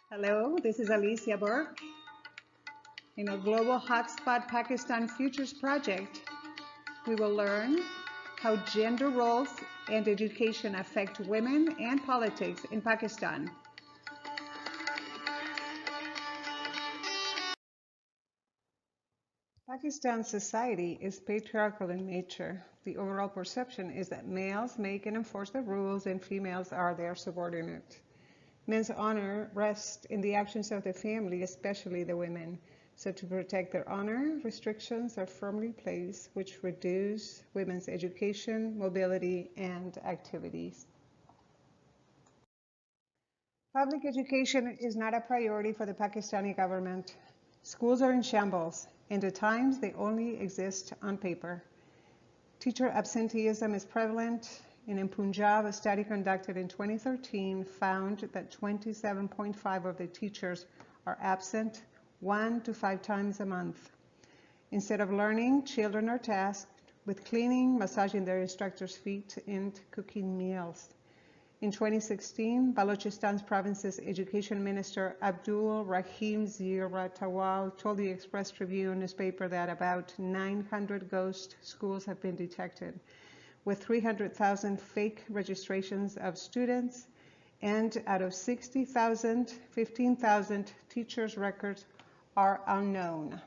Hello, this is Alicia Burke. In our Global Hotspot Pakistan Futures Project, we will learn how gender roles and education affect women and politics in Pakistan. Pakistan's society is patriarchal in nature. The overall perception is that males make and enforce the rules and females are their subordinate. Men's honor rests in the actions of the family, especially the women. So to protect their honor, restrictions are firmly placed which reduce women's education, mobility, and activities. Public education is not a priority for the Pakistani government. Schools are in shambles, and at times they only exist on paper. Teacher absenteeism is prevalent, and in Punjab, a study conducted in 2013 found that 27.5% of the teachers are absent 1 to 5 times a month. Instead of learning, children are tasked with cleaning, massaging their instructors' feet, and cooking meals. In 2016, Balochistan's province's education minister Abdul Rahim Zia Tawal told the Express Tribune newspaper that about 900 ghost schools have been detected, with 300,000 fake registrations of students, and out of 60,000, 15,000 teachers' records are unknown.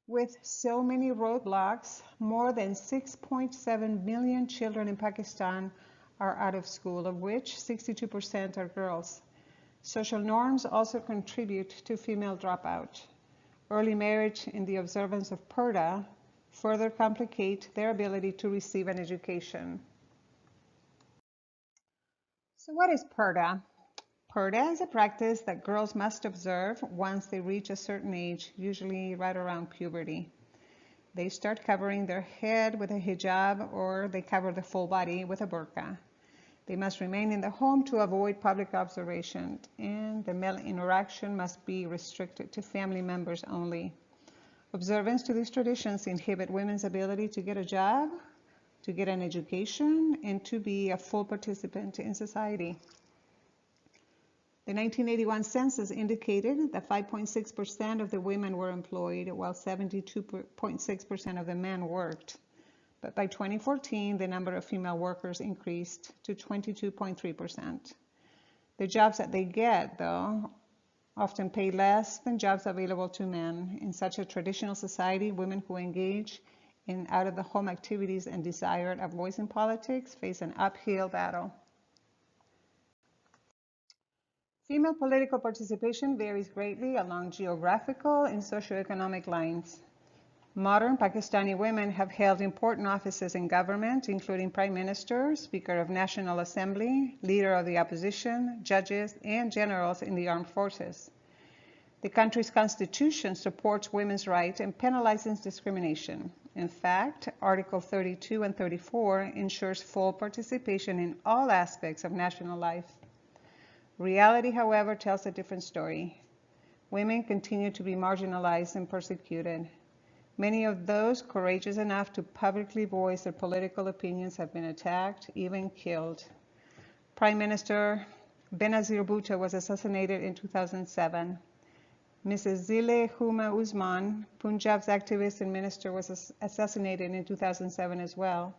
With so many roadblocks, more than 6.7 million children in Pakistan are out of school, of which 62% are girls. Social norms also contribute to female dropout. Early marriage and the observance of Purdah further complicate their ability to receive an education. So what is Purdah? Purdah is a practice that girls must observe once they reach a certain age, usually right around puberty. They start covering their head with a hijab or they cover the full body with a burqa. They must remain in the home to avoid public observation, and the male interaction must be restricted to family members only. Observance to these traditions inhibit women's ability to get a job, to get an education, and to be a full participant in society. The 1981 census indicated that 5.6% of the women were employed, while 72.6% of the men worked. But by 2014, the number of female workers increased to 22.3%. The jobs that they get, though, often pay less than jobs available to men. In such a traditional society, women who engage in out-of-the-home activities and desire a voice in politics face an uphill battle. Female political participation varies greatly along geographical and socioeconomic lines. Modern Pakistani women have held important offices in government, including Prime Minister, Speaker of National Assembly, Leader of the Opposition, judges, and generals in the armed forces. The country's constitution supports women's rights and penalizes discrimination. In fact, Article 32 and 34 ensures full participation in all aspects of national life. Reality, however, tells a different story. Women continue to be marginalized and persecuted. Many of those courageous enough to publicly voice their political opinions have been attacked, even killed. Prime Minister Benazir Bhutto was assassinated in 2007. Mrs. Zile Huma Usman, Punjab's activist and minister, was assassinated in 2007 as well.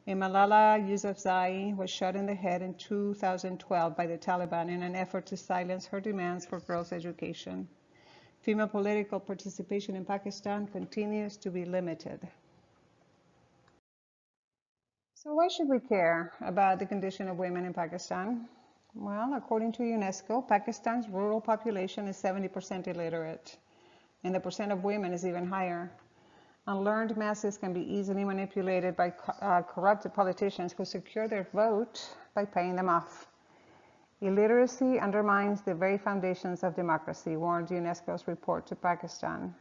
And Malala Yousafzai was shot in the head in 2012 by the Taliban in an effort to silence her demands for girls' education. Female political participation in Pakistan continues to be limited. So why should we care about the condition of women in Pakistan? Well, according to UNESCO, Pakistan's rural population is 70% illiterate, and the percent of women is even higher. Unlearned masses can be easily manipulated by corrupted politicians who secure their vote by paying them off. Illiteracy undermines the very foundations of democracy, warned UNESCO's report to Pakistan.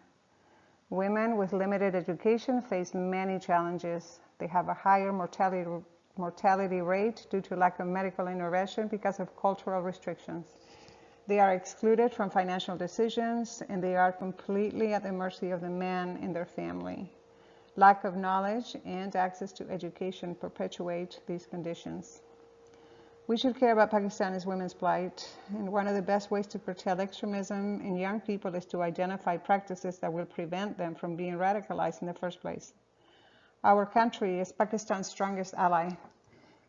Women with limited education face many challenges. They have a higher mortality rate due to lack of medical intervention because of cultural restrictions. They are excluded from financial decisions, and they are completely at the mercy of the man in their family. Lack of knowledge and access to education perpetuate these conditions. We should care about Pakistani's women's plight, and one of the best ways to curtail extremism in young people is to identify practices that will prevent them from being radicalized in the first place. Our country is Pakistan's strongest ally,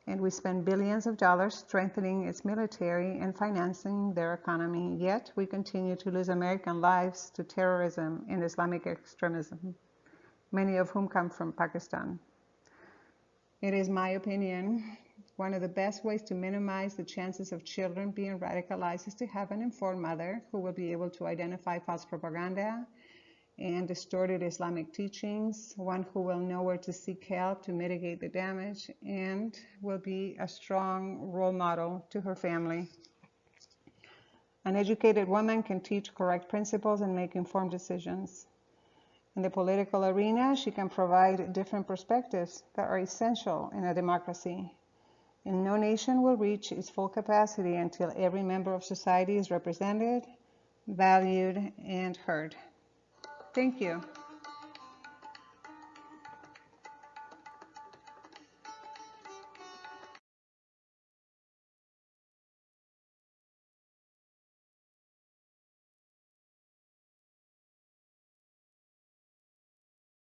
and we spend billions of dollars strengthening its military and financing their economy, yet we continue to lose American lives to terrorism and Islamic extremism, many of whom come from Pakistan. It is my opinion, one of the best ways to minimize the chances of children being radicalized is to have an informed mother who will be able to identify false propaganda and distorted Islamic teachings, one who will know where to seek help to mitigate the damage, and will be a strong role model to her family. An educated woman can teach correct principles and make informed decisions. In the political arena, she can provide different perspectives that are essential in a democracy. And no nation will reach its full capacity until every member of society is represented, valued, and heard. Thank you.